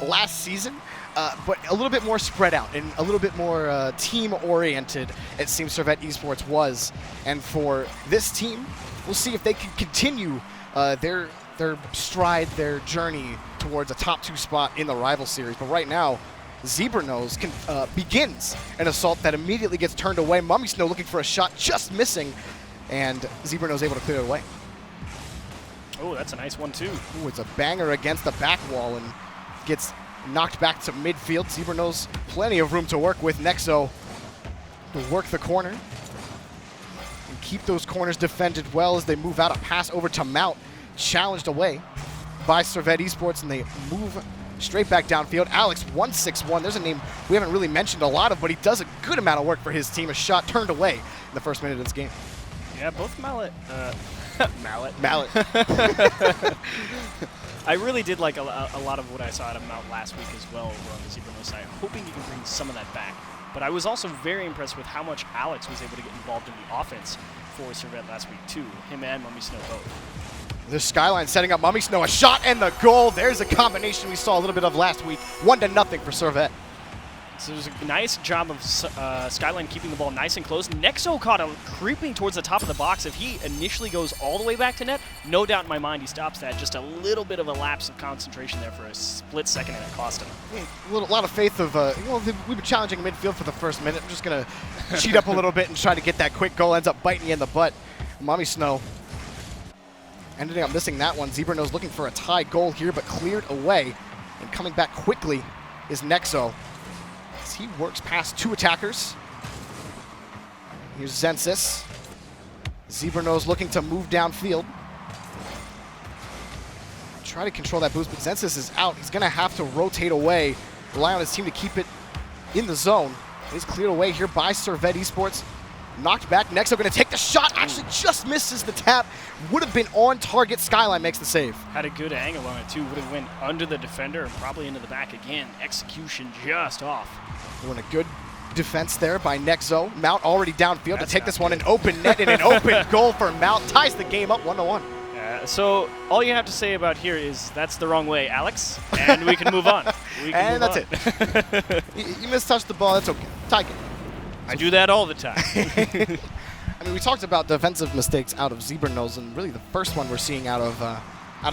last season, but a little bit more spread out and a little bit more team-oriented, it seems Servette eSports was. And for this team, we'll see if they can continue their stride, their journey towards a top 2 spot in the rival series. But right now, Zebra Nose begins an assault that immediately gets turned away. Mummy Snow looking for a shot, just missing, and Zebra Nose able to clear it away. Oh, that's a nice one, too. Ooh, it's a banger against the back wall and gets knocked back to midfield. Zebra Nose, plenty of room to work with. Nexo to work the corner and keep those corners defended well as they move out. A pass over to Mount, challenged away by Servette eSports, and they move straight back downfield. Alex, 161. There's a name we haven't really mentioned a lot of, but he does a good amount of work for his team. A shot turned away in the first minute of this game. Yeah, both Mallet. Mallet. I really did like a lot of what I saw out of Mount last week as well over on the Zebra Nose side, hoping he can bring some of that back. But I was also very impressed with how much Alex was able to get involved in the offense for Servette last week, too. Him and Mummy Snow both. The Skyline setting up Mummy Snow. A shot and the goal. There's a combination we saw a little bit of last week. 1-0 for Servette. So there's a nice job of Skyline keeping the ball nice and close. Nexo caught him creeping towards the top of the box. If he initially goes all the way back to net, no doubt in my mind he stops that. Just a little bit of a lapse of concentration there for a split second, and it cost him. A lot of faith of, we've been challenging midfield for the first minute. I'm just going to cheat up a little bit and try to get that quick goal. Ends up biting you in the butt. Mummy Snow ended up missing that one. Zebra Nose looking for a tie goal here, but cleared away. And coming back quickly is Nexo. He works past 2 attackers. Here's Zensis. Zebra Nose looking to move downfield. Try to control that boost, but Zensis is out. He's going to have to rotate away, rely on his team to keep it in the zone. He's cleared away here by Servette eSports. Knocked back. Nexo going to take the shot. Actually just misses the tap. Would have been on target. Skyline makes the save. Had a good angle on it, too. Would have went under the defender and probably into the back again. Execution just off. Doing a good defense there by Nexo. Mount already downfield to take this one. An open net and an open goal for Mount. Ties the game up 1-1. So all you have to say about here is that's the wrong way, Alex, and we can move on. And that's it. You mistouched the ball. That's okay. Tie game. I do that all the time. I mean, we talked about defensive mistakes out of Zebra Nose, and really the first one we're seeing out of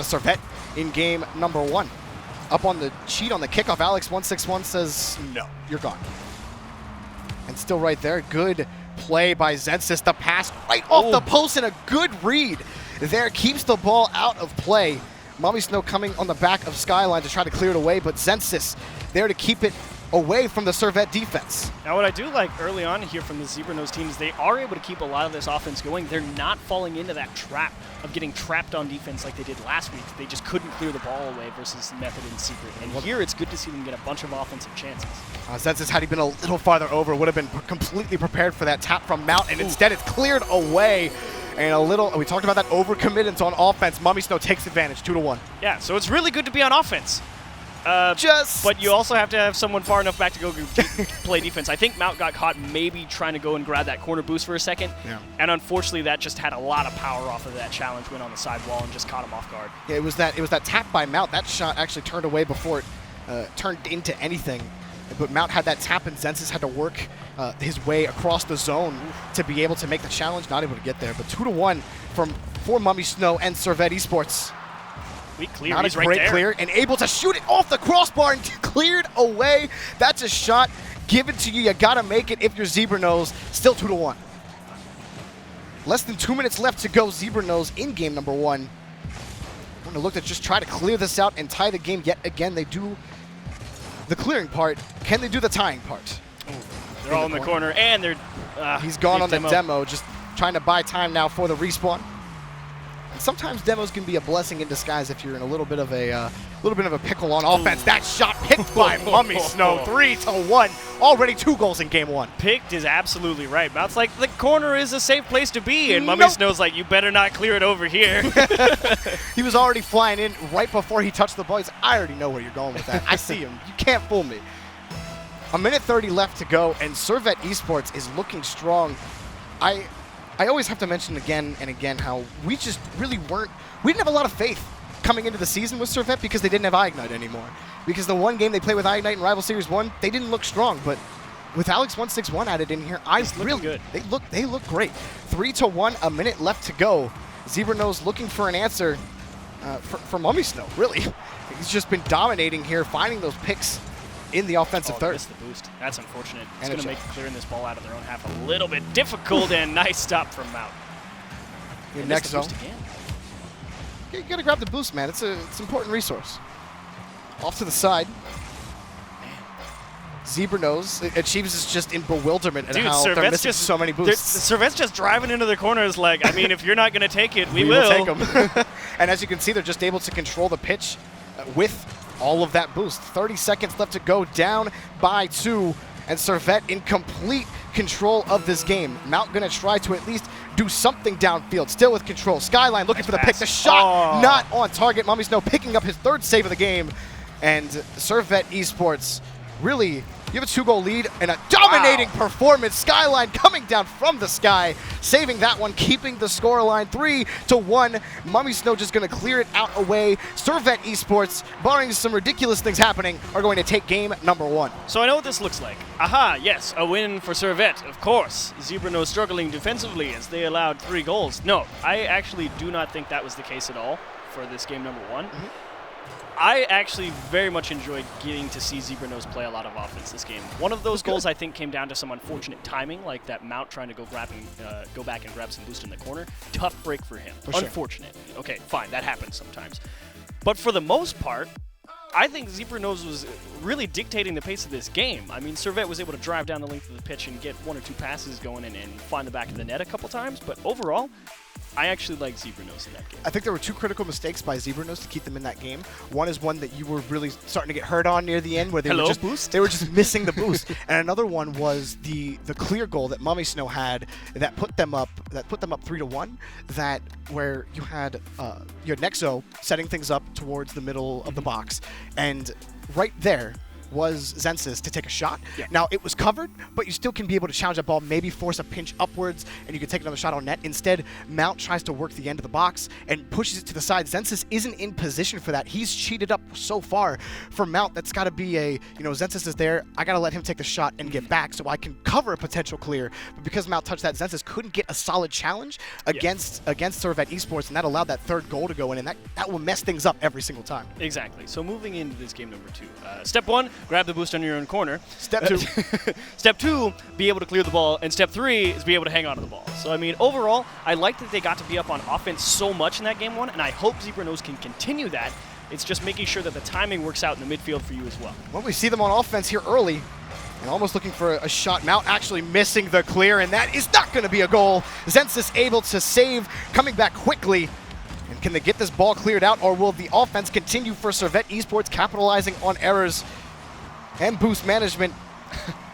Servette in game number 1. Up on the cheat on the kickoff, Alex 161 says, no, you're gone. And still right there, good play by Zensis. The pass right off the post and a good read there. Keeps the ball out of play. Mummy Snow coming on the back of Skyline to try to clear it away, but Zensis there to keep it away from the Servette defense. Now, what I do like early on here from the Zebra Nose team is they are able to keep a lot of this offense going. They're not falling into that trap of getting trapped on defense like they did last week. They just couldn't clear the ball away versus Method and Secret. And here it's good to see them get a bunch of offensive chances. Zensis, had he been a little farther over, would have been completely prepared for that tap from Mount, and instead it's cleared away. And a little, we talked about that overcommitment on offense. Mummy Snow takes advantage, 2-1. Yeah, so it's really good to be on offense. But you also have to have someone far enough back to go play defense. I think Mount got caught maybe trying to go and grab that corner boost for a second. Yeah. And unfortunately, that just had a lot of power off of that challenge, went on the side wall and just caught him off guard. Yeah, it was that tap by Mount. That shot actually turned away before it turned into anything. But Mount had that tap, and Zensis had to work his way across the zone to be able to make the challenge. Not able to get there, but 2-1 for Mummy Snow and Servette eSports. Clear. Not He's a great right there. clear, and able to shoot it off the crossbar and cleared away. That's a shot given to you. You got to make it if you're Zebra Nose. Still 2-1. Less than 2 minutes left to go. Zebra Nose in game number 1. I'm going to look to just try to clear this out and tie the game yet again. They do the clearing part. Can they do the tying part? They're all in the corner, and they're he's gone on the demo, just trying to buy time now for the respawn. And sometimes demos can be a blessing in disguise if you're in a little bit of a pickle on offense. That shot picked by Mummy Snow, 3-1. Already 2 goals in game 1. Picked is absolutely right. Mount's like, the corner is a safe place to be, and Mummy Snow's like, you better not clear it over here. He was already flying in right before he touched the ball. He's, I already know where you're going with that. I see him. You can't fool me. A minute 30 left to go, and Servette eSports is looking strong. I always have to mention again and again how we just really we didn't have a lot of faith coming into the season with Servette because they didn't have iIgnite anymore. Because the one game they played with iIgnite in Rival Series 1, they didn't look strong, but with Alex161 added in here, good. They look great. 3-1, a minute left to go. Zebra-Nose looking for an answer for Mummy Snow, really. He's just been dominating here, finding those picks in the offensive third. Missed the boost. That's unfortunate. It's going to make clearing this ball out of their own half a little bit difficult, and nice stop from Mount. Next zone. You got to grab the boost, man. It's an important resource. Off to the side. Zebra-Nose, Achieves is just in bewilderment at how they're missing so many boosts. Servette's just driving into the corners like, I mean, if you're not going to take it, we will take them. And as you can see, they're just able to control the pitch with all of that boost. 30 seconds left to go, down by 2, and Servette in complete control of this game. Mount going to try to at least do something downfield, still with control. Skyline looking for the pick. The shot not on target. Mummy Snow picking up his 3rd save of the game. And Servette eSports really, you have a 2-goal lead and a dominating performance. Skyline coming down from the sky, saving that one, keeping the scoreline 3-1. Mummy Snow just going to clear it out away. Servette eSports, barring some ridiculous things happening, are going to take game number 1. So I know what this looks like. Aha, yes, a win for Servette, of course. Zebra-Nose struggling defensively as they allowed 3 goals. No, I actually do not think that was the case at all for this game number 1. I actually very much enjoyed getting to see Zebra-Nose play a lot of offense this game. One of those goals I think came down to some unfortunate timing, like that Mount trying to go back and grab some boost in the corner. Tough break for him. Unfortunate. Okay, fine, that happens sometimes. But for the most part, I think Zebra-Nose was really dictating the pace of this game. I mean, Servette was able to drive down the length of the pitch and get 1 or 2 passes going and find the back of the net a couple times, but overall, I actually like Zebra-Nose in that game. I think there were 2 critical mistakes by Zebra-Nose to keep them in that game. One is one that you were really starting to get hurt on near the end, where they were just missing the boost. And another one was the clear goal that Mummy Snow had that put them up 3-1. That where you had Nexo setting things up towards the middle of the box, and right there was Zensis to take a shot. Yeah. Now, it was covered, but you still can be able to challenge that ball, maybe force a pinch upwards, and you can take another shot on net. Instead, Mount tries to work the end of the box and pushes it to the side. Zensis isn't in position for that. He's cheated up so far. For Mount, that's got to be a, Zensis is there. I got to let him take the shot and get back so I can cover a potential clear. But because Mount touched that, Zensis couldn't get a solid challenge against Servette eSports, and that allowed that 3rd goal to go in, and that will mess things up every single time. Exactly. So moving into this game number 2. Step 1, grab the boost on your own corner. Step 2. Step 2, be able to clear the ball. And step 3 is be able to hang on to the ball. So, I mean, overall, I like that they got to be up on offense so much in that game 1, and I hope Zebra-Nose can continue that. It's just making sure that the timing works out in the midfield for you as well. Well, we see them on offense here early, and almost looking for a shot. Mount actually missing the clear, and that is not going to be a goal. Zensis able to save, coming back quickly. And can they get this ball cleared out, or will the offense continue for Servette eSports, capitalizing on errors and boost management?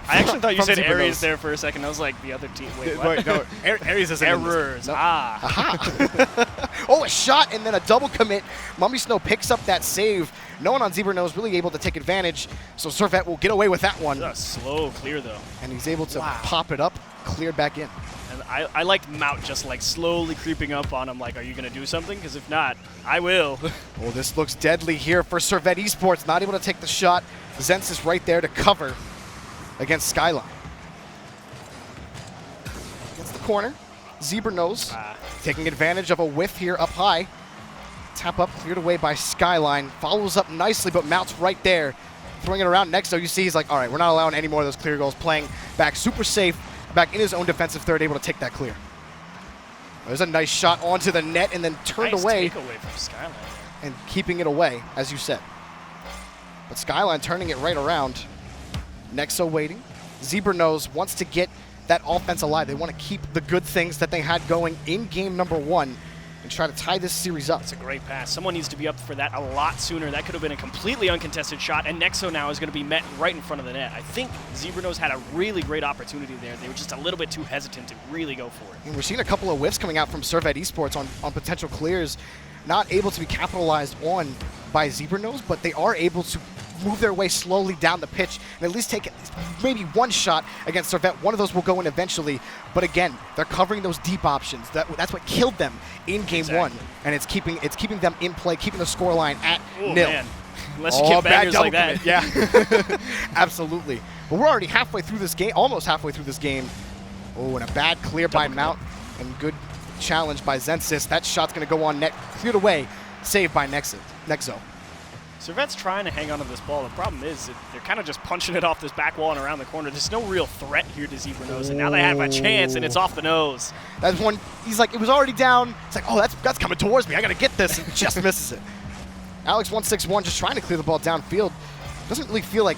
I actually thought you said Aries there for a second. I was like, the other team. Wait, what? No, Aries is errors. No. Aha. Oh, a shot and then a double commit. Mummy Snow picks up that save. No one on Zebra-Nose really able to take advantage, so Servette will get away with that one. A slow clear, though. And he's able to pop it up, clear back in. And I liked Mount just like slowly creeping up on him, like, are you going to do something? Because if not, I will. Oh, this looks deadly here for Servette eSports. Not able to take the shot. Zensis right there to cover against Skyline. Against the corner, Zebra-Nose taking advantage of a whiff here up high. Tap up, cleared away by Skyline. Follows up nicely, but Mount's right there. Throwing it around next, so you see he's like, all right, we're not allowing any more of those clear goals. Playing back super safe, back in his own defensive third, able to take that clear. There's a nice shot onto the net and then turned away. Nice takeaway from Skyline. And keeping it away, as you said. But Skyline turning it right around. Nexo waiting. Zebra-Nose wants to get that offense alive. They want to keep the good things that they had going in game number 1 and try to tie this series up. That's a great pass. Someone needs to be up for that a lot sooner. That could have been a completely uncontested shot, and Nexo now is going to be met right in front of the net. I think Zebra-Nose had a really great opportunity there. They were just a little bit too hesitant to really go for it. And we're seeing a couple of whiffs coming out from Servette eSports on potential clears, not able to be capitalized on by Zebra-Nose, but they are able to move their way slowly down the pitch and at least take maybe one shot against Servette. One of those will go in eventually. But again, they're covering those deep options. That's what killed them in game one, and it's keeping them in play, keeping the scoreline at 0. Man. Unless you get bangers like that. Yeah, absolutely. But we're already halfway through this game, almost halfway through this game. Oh, and a bad clear by Mount, and good challenge by Zensis. That shot's going to go on net, cleared away, saved by Nexo. Servette's trying to hang on to this ball. The problem is they're kind of just punching it off this back wall and around the corner. There's no real threat here to Zebra Nose, and now they have a chance, and it's off the nose. That's one. He's like, it was already down. It's like, oh, that's coming towards me. I got to get this, and just misses it. Alex161 just trying to clear the ball downfield. Doesn't really feel like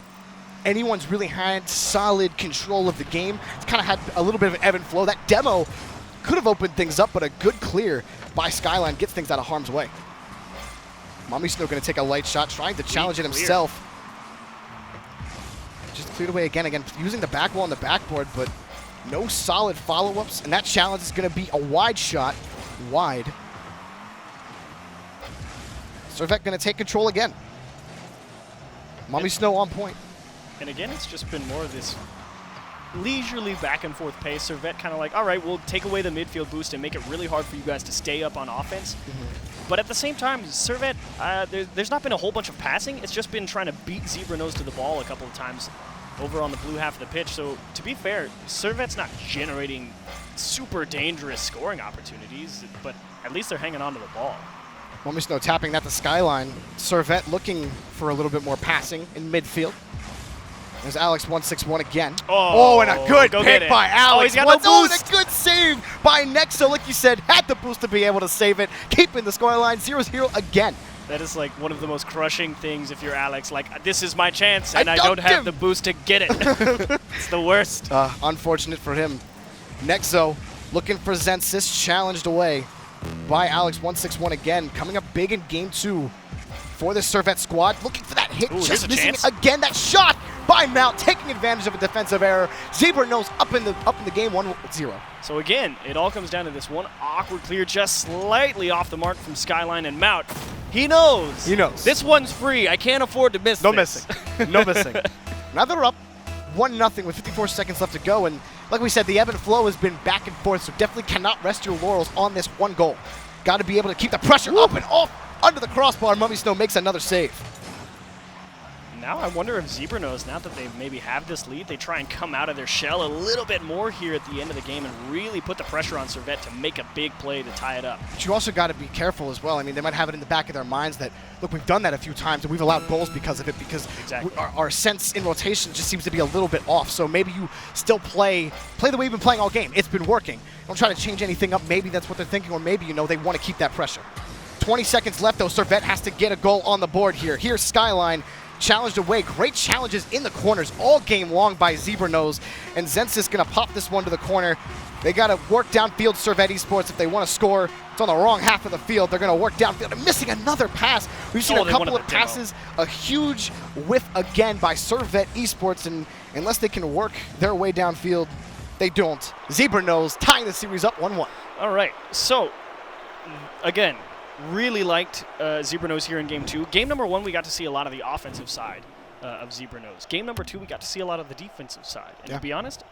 anyone's really had solid control of the game. It's kind of had a little bit of an ebb and flow. That demo could have opened things up, but a good clear by Skyline gets things out of harm's way. Mommy's still going to take a light shot, trying to challenge it himself. Just cleared away again, using the back wall on the backboard, but no solid follow-ups, and that challenge is going to be a wide shot. Wide. Servette going to take control again. Mommy Snow on point. And again, it's just been more of this leisurely back and forth pace. Servette kind of like, all right, we'll take away the midfield boost and make it really hard for you guys to stay up on offense. But at the same time, Servette, there's not been a whole bunch of passing. It's just been trying to beat Zebra Nose to the ball a couple of times over on the blue half of the pitch. So to be fair, Servette's not generating super dangerous scoring opportunities, but at least they're hanging on to the ball. Mommy Snow tapping that to Skyline. Servette looking for a little bit more passing in midfield. There's Alex161 again. Oh, and a good pick by Alex. Oh, he's got the boost. And a good save by Nexo, like you said. Had the boost to be able to save it. Keeping the scoreline 0-0 again. That is like one of the most crushing things if you're Alex. Like, this is my chance, and I don't have the boost to get it. It's the worst. Unfortunate for him. Nexo looking for Zensis, challenged away by Alex161 again. Coming up big in game 2 for the Servette squad. Looking for that hit, just missing again. That shot by Mount, taking advantage of a defensive error. Zebra Nose up in the game 1-0. So again, it all comes down to this one awkward clear, just slightly off the mark from Skyline, and Mount. He knows. He knows. This one's free. I can't afford to miss. No missing. No missing. Now they're up 1-0 with 54 seconds left to go, and like we said, the ebb and flow has been back and forth, so definitely cannot rest your laurels on this one goal. Got to be able to keep the pressure up and off under the crossbar. Mummy Snow makes another save. Now I wonder if Zebra Nose, now that they maybe have this lead, they try and come out of their shell a little bit more here at the end of the game and really put the pressure on Servette to make a big play to tie it up. But you also got to be careful as well. I mean, they might have it in the back of their minds that, look, we've done that a few times and we've allowed goals because of it, because our sense in rotation just seems to be a little bit off. So maybe you still play the way you've been playing all game. It's been working. Don't try to change anything up. Maybe that's what they're thinking, or maybe, you know, they want to keep that pressure. 20 seconds left, though. Servette has to get a goal on the board here. Here's Skyline. Challenged away. Great challenges in the corners all game long by Zebra Nose. And Zensis going to pop this one to the corner. They got to work downfield, Servette eSports, if they want to score. It's on the wrong half of the field. They're going to work downfield. And missing another pass. We've seen a couple of passes. A huge whiff again by Servette eSports. And unless they can work their way downfield, they don't. Zebra Nose tying the series up 1-1. All right. So, again, really liked Zebra Nose here in Game 2. Game number 1, we got to see a lot of the offensive side of Zebra Nose. Game number 2, we got to see a lot of the defensive side. And to be honest,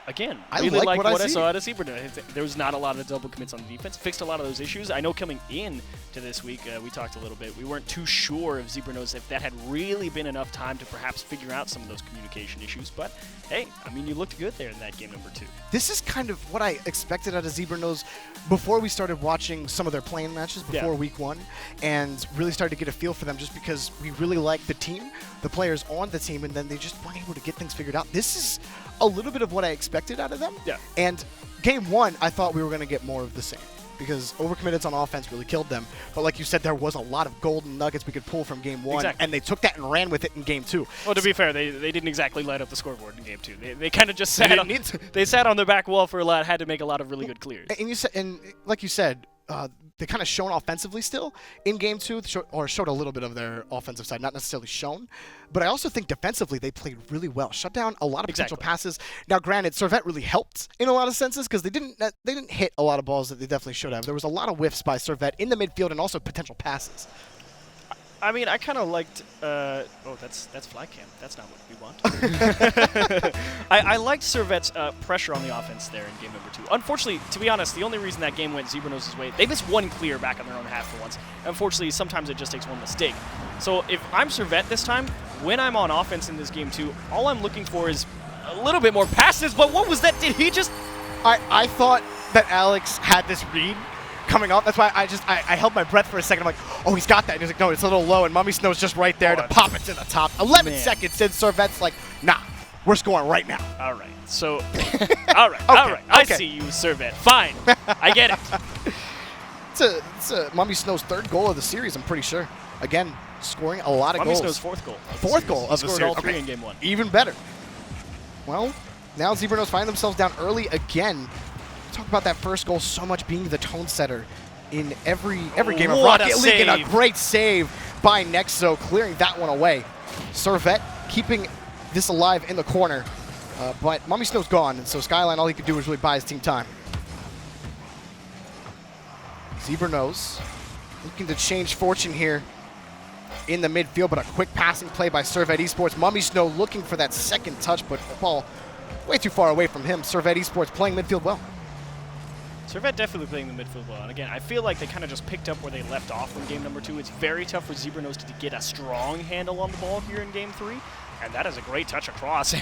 again, really liked what I saw out of Zebra Nose. There was not a lot of double commits on the defense. Fixed a lot of those issues. I know coming in to this week, we talked a little bit. We weren't too sure of Zebra Nose if that had really been enough time to perhaps figure out some of those communication issues. But, hey, I mean, you looked good there in that game number 2. This is kind of what I expected out of Zebra Nose before we started watching some of their playing matches before week 1, and really started to get a feel for them just because we really liked the team, the players on the team, and then they just weren't able to get things figured out. This is a little bit of what I expected out of them. Yeah. And game 1, I thought we were going to get more of the same, because overcommitted on offense really killed them. But like you said, there was a lot of golden nuggets we could pull from game 1, and they took that and ran with it in game 2. Well, to be fair, they didn't exactly light up the scoreboard in game 2. They kind of just sat on they sat on their back wall for a lot, had to make a lot of really good clears. And you said, and like you said, they kind of shown offensively still in game 2, or showed a little bit of their offensive side, not necessarily shown. But I also think defensively they played really well, shut down a lot of potential passes. Now, granted, Servette really helped in a lot of senses because they didn't hit a lot of balls that they definitely should have. There was a lot of whiffs by Servette in the midfield and also potential passes. I mean, I kind of liked. Oh, that's fly cam. That's not what we want. I liked Servette's pressure on the offense there in game number 2. Unfortunately, to be honest, the only reason that game went Zebranose's way, they missed one clear back on their own half for once. Unfortunately, sometimes it just takes one mistake. So if I'm Servette this time, when I'm on offense in this game 2, all I'm looking for is a little bit more passes. But what was that? Did he just? I thought that Alex had this read coming off. That's why I held my breath for a second. I'm like, oh, he's got that. And he's like, no, it's a little low. And Mummy Snow's just right there to pop it to the top. 11 seconds in. Servette's like, nah, we're scoring right now. All right. So, all right. All right. I see you, Servette. Fine. I get it. It's a Mummy Snow's 3rd goal of the series, I'm pretty sure. Again, scoring a lot of goals. Mummy Snow's 4th goal. 4th goal of the series. Scored all 3 in game 1. Even better. Well, now Zebranos find themselves down early again. Talk about that first goal so much being the tone setter in every game of Rocket League, and a great save by Nexo, clearing that one away. Servette keeping this alive in the corner, but Mummy Snow's gone, and so Skyline, all he could do was really buy his team time. Zebranos looking to change fortune here in the midfield, but a quick passing play by Servette eSports. Mummy Snow looking for that second touch, but the ball way too far away from him. Servette eSports playing midfield well. Servette definitely playing the midfield well. And again, I feel like they kind of just picked up where they left off in game number 2. It's very tough for Zebranos to get a strong handle on the ball here in game 3. And that is a great touch across.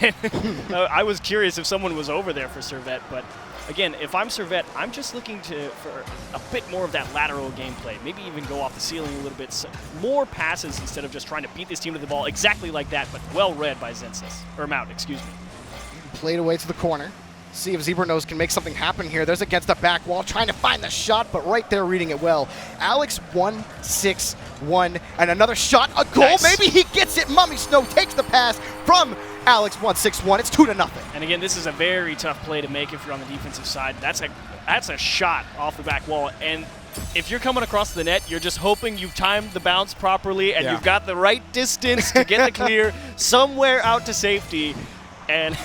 I was curious if someone was over there for Servette. But again, if I'm Servette, I'm just looking for a bit more of that lateral gameplay. Maybe even go off the ceiling a little bit. So more passes instead of just trying to beat this team to the ball exactly like that, but well read by Zensis. Or Mount, excuse me. Played away to the corner. See if Zebranos can make something happen here. There's against the back wall, trying to find the shot, but right there reading it well. Alex 1-6-1, and another shot, a goal. Nice. Maybe he gets it. Mummy Snow takes the pass from Alex 1-6-1. It's 2-0. And again, this is a very tough play to make if you're on the defensive side. That's a shot off the back wall, and if you're coming across the net, you're just hoping you've timed the bounce properly and you've got the right distance to get the clear somewhere out to safety, and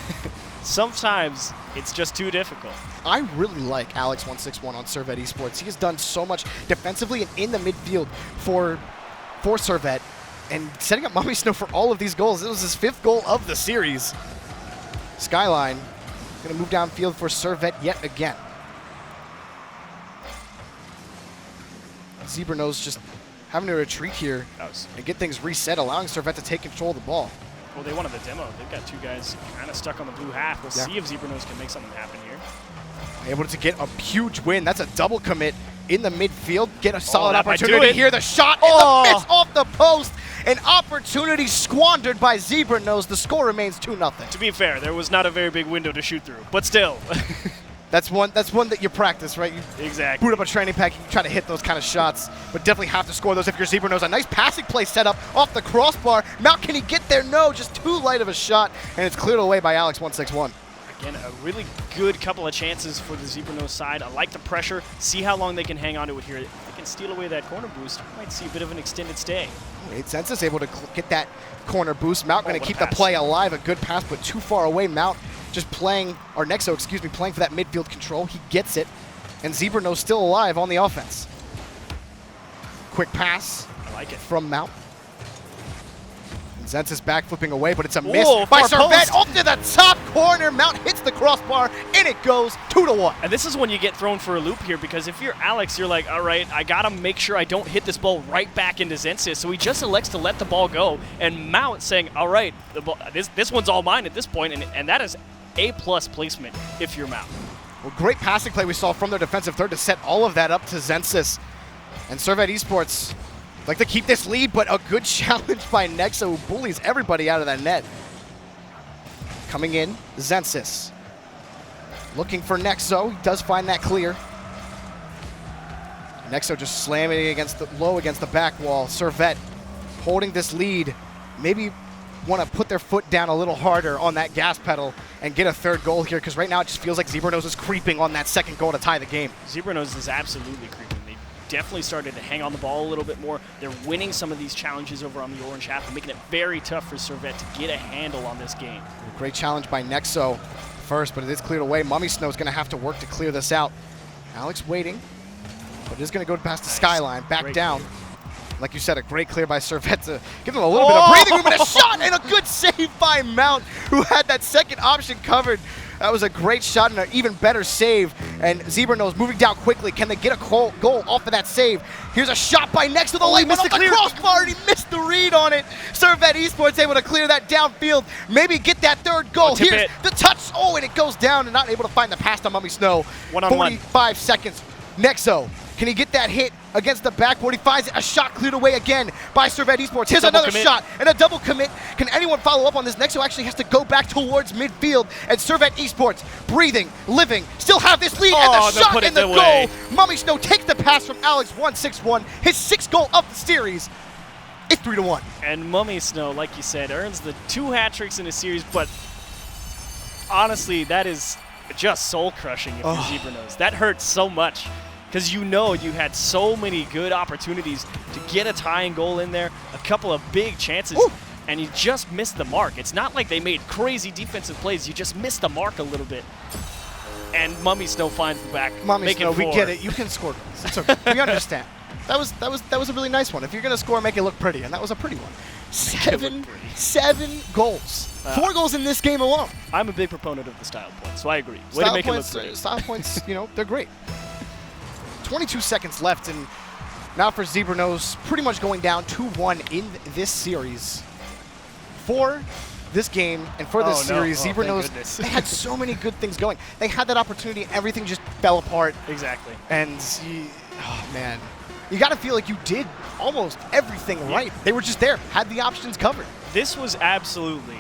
sometimes it's just too difficult. I really like Alex 1-6-1 on Servette eSports. He has done so much defensively and in the midfield for Servette, and setting up Mummy Snow for all of these goals. It was his 5th goal of the series. Skyline going to move downfield for Servette yet again. Zebranos just having to retreat here and get things reset, allowing Servette to take control of the ball. Well, they wanted the demo. They've got 2 guys kind of stuck on the blue half. We'll see if Zebranos can make something happen here. Able to get a huge win. That's a double commit in the midfield. Get a solid opportunity here. The shot and the miss off the post. An opportunity squandered by Zebranos. The score remains 2-0. To be fair, there was not a very big window to shoot through, but still. That's one that you practice, right? You exactly. Boot up a training pack, you try to hit those kind of shots, but definitely have to score those if you're Zebranos. A nice passing play set up off the crossbar. Mount, can he get there? No, just too light of a shot, and it's cleared away by Alex 1-6-1. Again, a really good couple of chances for the Zebranos side. I like the pressure. See how long they can hang on to it here. If they can steal away that corner boost, we might see a bit of an extended stay. Zensis able to get that corner boost. Mount going to keep the play alive. A good pass, but too far away. Mount just playing, or Nexo, excuse me, playing for that midfield control. He gets it, and Zebranos still alive on the offense. Quick pass. I like it. From Mount. Zensis back flipping away, but it's a miss by Servette. Off to the top corner. Mount hits the crossbar, and it goes 2-1. And this is when you get thrown for a loop here, because if you're Alex, you're like, all right, I got to make sure I don't hit this ball right back into Zensis. So he just elects to let the ball go. And Mount saying, all right, the ball, this one's all mine at this point, and that is A-plus placement if you're Mount. Well, great passing play we saw from their defensive third to set all of that up to Zensis. And Servette eSports like to keep this lead, but a good challenge by Nexo, who bullies everybody out of that net. Coming in, Zensis. Looking for Nexo. He does find that clear. Nexo just slamming against the low against the back wall. Servette holding this lead. Maybe want to put their foot down a little harder on that gas pedal and get a 3rd goal here, because right now it just feels like Zebranos is creeping on that 2nd goal to tie the game. Zebranos is absolutely creeping. Definitely started to hang on the ball a little bit more. They're winning some of these challenges over on the orange half and making it very tough for Servette to get a handle on this game. Great challenge by Nexo first, but it is cleared away. Mummy Snow is going to have to work to clear this out. Alex waiting, but it is going to go past the Skyline. Back down. Like you said, a great clear by Servette to give them a little bit of breathing room and a shot and a good save by Mount, who had that second option covered. That was a great shot and an even better save. And Zebra Nose moving down quickly. Can they get a goal off of that save? Here's a shot by Next to the lane, but off the crossbar, and he missed the read on it. Servette eSports able to clear that downfield, maybe get that third goal. Here's the touch. Oh, and it goes down and not able to find the pass to Mummy Snow. 45 seconds. Nexo, can he get that hit against the backboard? He finds it. A shot cleared away again by Servette eSports. Here's another shot and a double commit. Can anyone follow up on this? Nexo actually has to go back towards midfield, and Servette eSports, breathing, living, still have this lead, and the shot and the goal. Mummy Snow takes the pass from Alex, 161, his 6th goal of the series. It's 3-1. And Mummy Snow, like you said, earns the 2 hat tricks in a series, but honestly, that is just soul-crushing if you're Zebra Nose. That hurts so much, because you know you had so many good opportunities to get a tying goal in there, a couple of big chances, and you just missed the mark. It's not like they made crazy defensive plays. You just missed the mark a little bit. And Mummy Snow finds the back. Mummy Snow, we get it. You can score goals. It's okay. We understand. That was a really nice one. If you're gonna score, make it look pretty, and that was a pretty one. Seven goals. 4 goals in this game alone. I'm a big proponent of the style points, so I agree. Way to make it look pretty. Style points, you know, they're great. 22 seconds left, and now for Zebra Nose, pretty much going down 2-1 in this series. For this game and for this series, Zebra Nose, they had so many good things going. They had that opportunity, everything just fell apart. Exactly. And, oh man, you got to feel like you did almost everything right. They were just there, had the options covered. This was absolutely,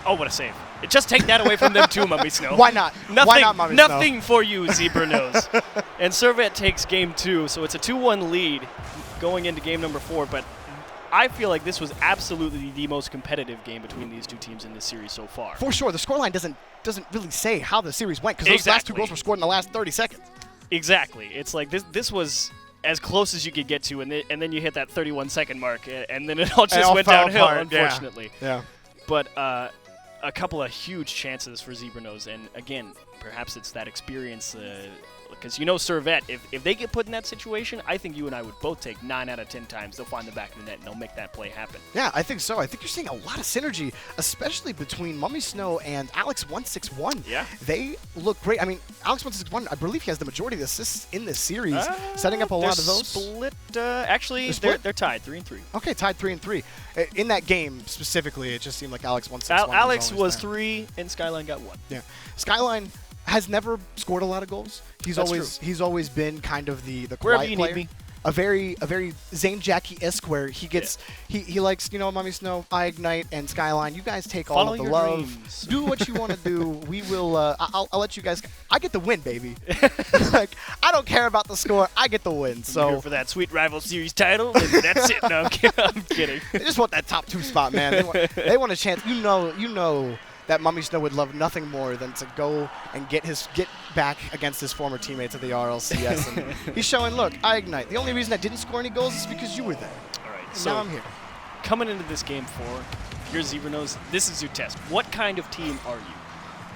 what a save. Just take that away from them too, Mummy Snow. Why not? Why not, Mummy Snow? Nothing for you, Zebra Nose. And Servette takes game 2, so it's a 2-1 lead going into game number 4, but I feel like this was absolutely the most competitive game between these two teams in this series so far. For sure. The scoreline doesn't really say how the series went, because those last 2 goals were scored in the last 30 seconds. Exactly. It's like this was as close as you could get to, and then you hit that 31-second mark, and then it all just went downhill, unfortunately. Yeah. But a couple of huge chances for Zebra Nose, and again, perhaps it's that experience, because you know Servette, if they get put in that situation, I think you and I would both take 9 out of 10 times they'll find the back of the net and they'll make that play happen. Yeah, I think so. I think you're seeing a lot of synergy, especially between Mummy Snow and Alex 161. Yeah. They look great. I mean, Alex 161, I believe he has the majority of the assists in this series, setting up a lot of those. Actually, they're tied 3-3. Okay, tied 3-3. In that game specifically, it just seemed like Alex 161. Alex was 3 and Skyline got 1. Yeah. Skyline has never scored a lot of goals. He's always been kind of the quiet player. A very Zane Jackie-esque, where he gets he likes, you know, Mummy Snow, I Ignite, and Skyline. You guys take all of the love. Dreams. Do what you want to do. We will. I'll let you guys. I get the win, baby. Like, I don't care about the score. I get the win. So here for that sweet rival series title, and that's it. No, I'm kidding. They just want that top 2 spot, man. They want a chance. You know that Mummy Snow would love nothing more than to go and get back against his former teammates at the RLCS. And he's showing, look, I Ignite. The only reason I didn't score any goals is because you were there. All right, and so now I'm here. Coming into this game 4, if you're Zebra Nose, this is your test. What kind of team are you?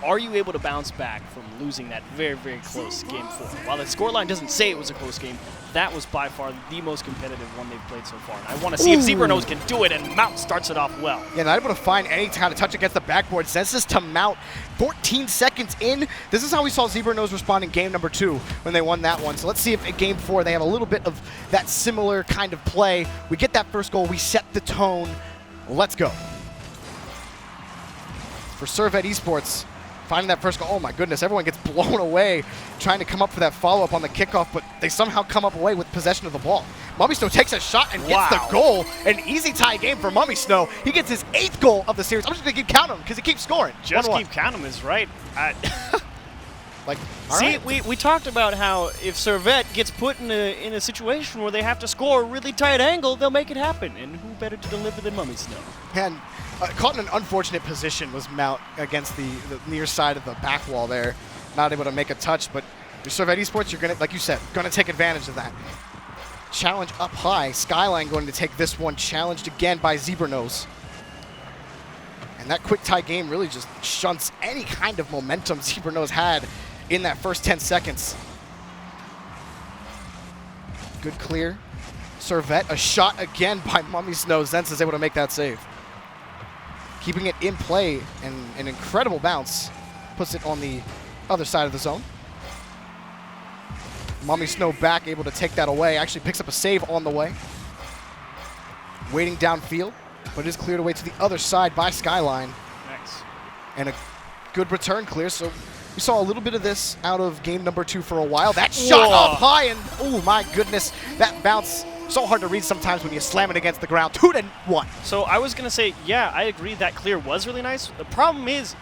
Are you able to bounce back from losing that very, very close game 4? While the scoreline doesn't say it was a close game, that was by far the most competitive one they've played so far. And I want to see if Zebra Nose can do it, and Mount starts it off well. Yeah, not able to find any kind of touch against the backboard. Sends this to Mount 14 seconds in. This is how we saw Zebra Nose respond in game number 2 when they won that one. So let's see if in game 4 they have a little bit of that similar kind of play. We get that first goal. We set the tone. Let's go. For Servette eSports, finding that first goal, oh my goodness, everyone gets blown away trying to come up for that follow-up on the kickoff, but they somehow come up away with possession of the ball. Mummy Snow takes a shot and gets the goal. An easy tie game for Mummy Snow. He gets his 8th goal of the series. I'm just going to keep counting him because he keeps scoring. Just keep counting him is right. See, we talked about how if Servette gets put in a situation where they have to score a really tight angle, they'll make it happen. And who better to deliver than Mummy Snow? And caught in an unfortunate position was Mount against the near side of the back wall there. Not able to make a touch, but your Servette eSports, you're going to, like you said, going to take advantage of that. Challenge up high. Skyline going to take this one. Challenged again by Zebra Nose. And that quick tie game really just shunts any kind of momentum Zebra Nose had in that first 10 seconds. Good clear. Servette. A shot again by Mummy Snow. Zenz is able to make that save. Keeping it in play, and an incredible bounce. Puts it on the other side of the zone. Mummy Snow back, able to take that away. Actually picks up a save on the way. Waiting downfield, but it is cleared away to the other side by Skyline. Nice. And a good return clear. So we saw a little bit of this out of game number 2 for a while. That shot up high, and oh my goodness, that bounce. So hard to read sometimes when you slam it against the ground. 2-1. So I was going to say, yeah, I agree that clear was really nice. The problem is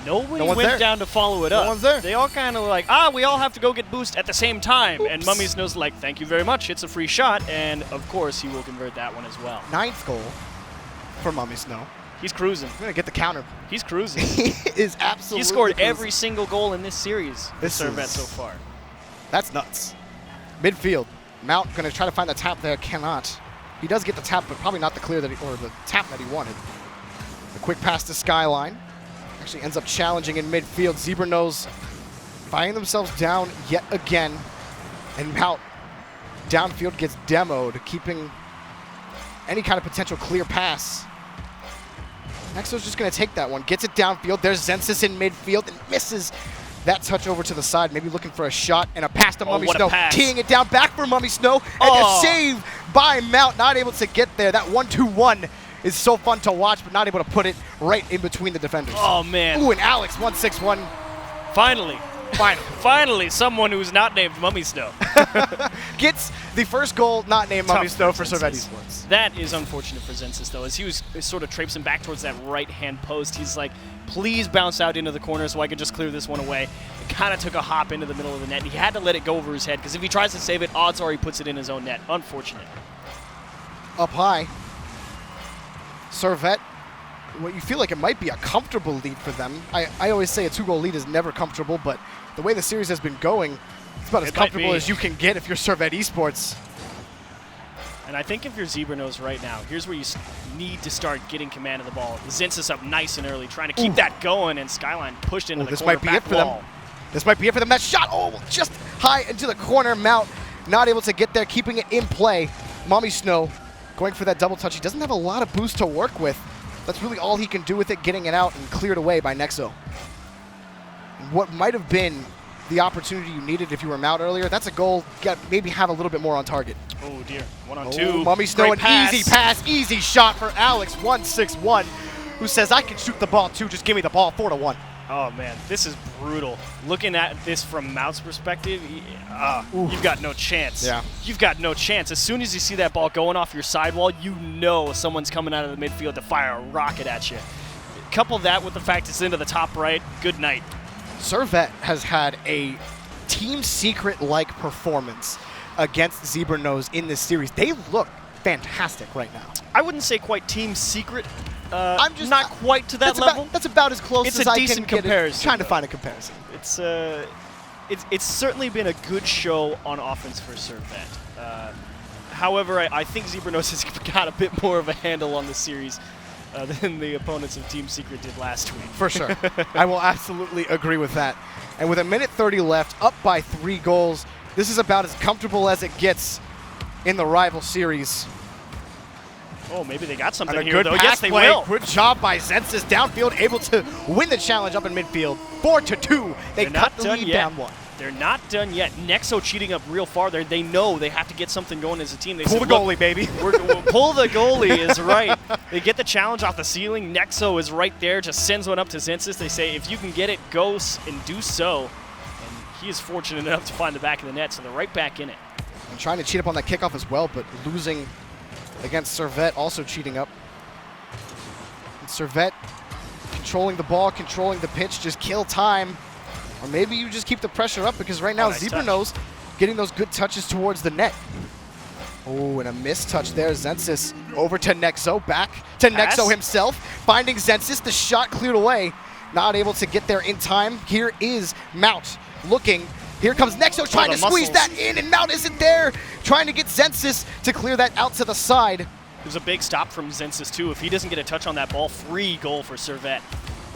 nobody went down to follow it up. No one's there. They all kind of like, we all have to go get boost at the same time. Oops. And Mummy Snow's like, thank you very much. It's a free shot. And, of course, he will convert that one as well. 9th goal for Mummy Snow. He's cruising. He's going to get the counter. He's cruising. He is absolutely He scored cruising. every single goal in this series for Servette so far. That's nuts. Midfield. Mount going to try to find the tap there. Cannot. He does get the tap, but probably not the clear that or the tap that he wanted. The quick pass to Skyline. Actually ends up challenging in midfield. Zebra Nose finding themselves down yet again. And Mount downfield gets demoed, keeping any kind of potential clear pass. Nexo's just going to take that one. Gets it downfield. There's Zensis in midfield and misses that touch over to the side. Maybe looking for a shot and a pass to Mummy Snow. Teeing it down back for Mummy Snow. And a save by Mount. Not able to get there. That 1-2-1 is so fun to watch, but not able to put it right in between the defenders. Oh, man. Ooh, and Alex, 1-6-1. Finally, someone who's not named Mummy Snow. Gets the first goal not named Mummy Snow for Servette eSports. That is unfortunate for Zensis, though, as he was sort of traipsing back towards that right-hand post. He's like, please bounce out into the corner so I can just clear this one away. It kind of took a hop into the middle of the net. He had to let it go over his head, because if he tries to save it, odds are he puts it in his own net. Unfortunate. Up high. Servette, well, you feel like it might be a comfortable lead for them. I always say a 2-goal lead is never comfortable, but the way the series has been going, it's about as comfortable as you can get if you're Servette eSports. And I think if you're Zebra Nose right now, here's where you need to start getting command of the ball. Zensis up nice and early, trying to keep that going, and Skyline pushed into the corner. This might be it for them. This might be it for them. That shot, just high into the corner. Mount not able to get there, keeping it in play. Mummy Snow going for that double touch. He doesn't have a lot of boost to work with. That's really all he can do with it, getting it out and cleared away by Nexo. What might have been the opportunity you needed if you were Mount earlier, that's a goal. Maybe have a little bit more on target. Oh, dear. 1-on-2. Mummy Snow, easy pass, easy shot for Alex, 1-6-1, who says, I can shoot the ball too, just give me the ball, 4-1. Oh, man, this is brutal. Looking at this from Mount's perspective, you've got no chance. Yeah. You've got no chance. As soon as you see that ball going off your sidewall, you know someone's coming out of the midfield to fire a rocket at you. Couple that with the fact it's into the top right, good night. Servette has had a team secret-like performance against Zebra Nose in this series. They look fantastic right now. I wouldn't say quite team secret. I'm just not quite to that level. That's about as close as I can get. It's a decent comparison. Trying to find a comparison. It's certainly been a good show on offense for Servette. However, I think Zebra Nose has got a bit more of a handle on the series than the opponents of Team Secret did last week. For sure. I will absolutely agree with that. And with 1:30 left, up by 3 goals, this is about as comfortable as it gets in the rival series. Oh, maybe they got something here, though. Yes, they will. Good job by Zensis downfield, able to win the challenge up in midfield. 4-2. They cut the lead down 1. They're not done yet. Nexo cheating up real far there. They know they have to get something going as a team. They pull the goalie, baby. We'll pull the goalie is right. They get the challenge off the ceiling. Nexo is right there, just sends one up to Zensis. They say, if you can get it, go and do so. And he is fortunate enough to find the back of the net, so they're right back in it. And trying to cheat up on that kickoff as well, but losing against Servette, also cheating up. And Servette controlling the ball, controlling the pitch, just kill time. Or maybe you just keep the pressure up, because right now Zebra Nose getting those good touches towards the net. Oh, and a missed touch there. Zensis over to Nexo, back to Nexo himself, finding Zensis. The shot cleared away. Not able to get there in time. Here is Mount looking. Here comes Nexo trying to squeeze that in, and Mount isn't there. Trying to get Zensis to clear that out to the side. There's a big stop from Zensis, too. If he doesn't get a touch on that ball, free goal for Servette.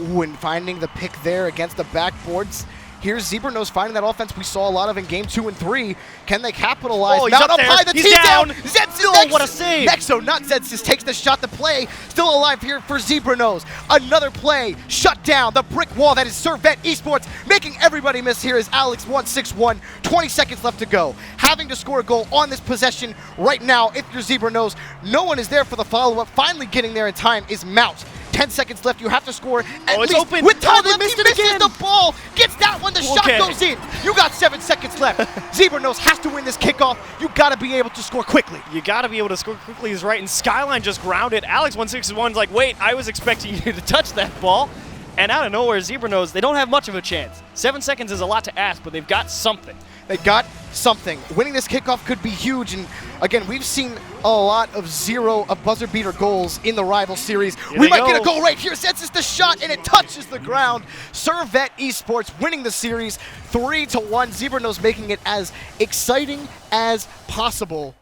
Ooh, and finding the pick there against the backboards. Here's Zebra Nose finding that offense we saw a lot of in game 2 and 3. Can they capitalize? Oh, he's Mount up there. High, the he's tee down. Zensis what a save! Nexo, not Zedsis, takes the shot to play. Still alive here for Zebra Nose. Another play, shut down. The brick wall that is Servette eSports, making everybody miss here is Alex 161. 20 seconds left to go. Having to score a goal on this possession right now if you're Zebra Nose. No one is there for the follow-up. Finally getting there in time is Mount. 10 seconds left. You have to score at least. Open. With time left, he misses the ball. Gets that one. The shot goes in. You got 7 seconds left. Zebra Nose has to win this kickoff. You got to be able to score quickly. You got to be able to score quickly is right. And Skyline just grounded. Alex 161's like, wait, I was expecting you to touch that ball. And out of nowhere, Zebra Nose, they don't have much of a chance. 7 seconds is a lot to ask, but they've got something. They got something. Winning this kickoff could be huge. And again, we've seen a lot of buzzer beater goals in the rival series. We might get a goal right here. Sets the shot and it touches the ground. Servette eSports winning the series 3-1. Zebra Nose making it as exciting as possible.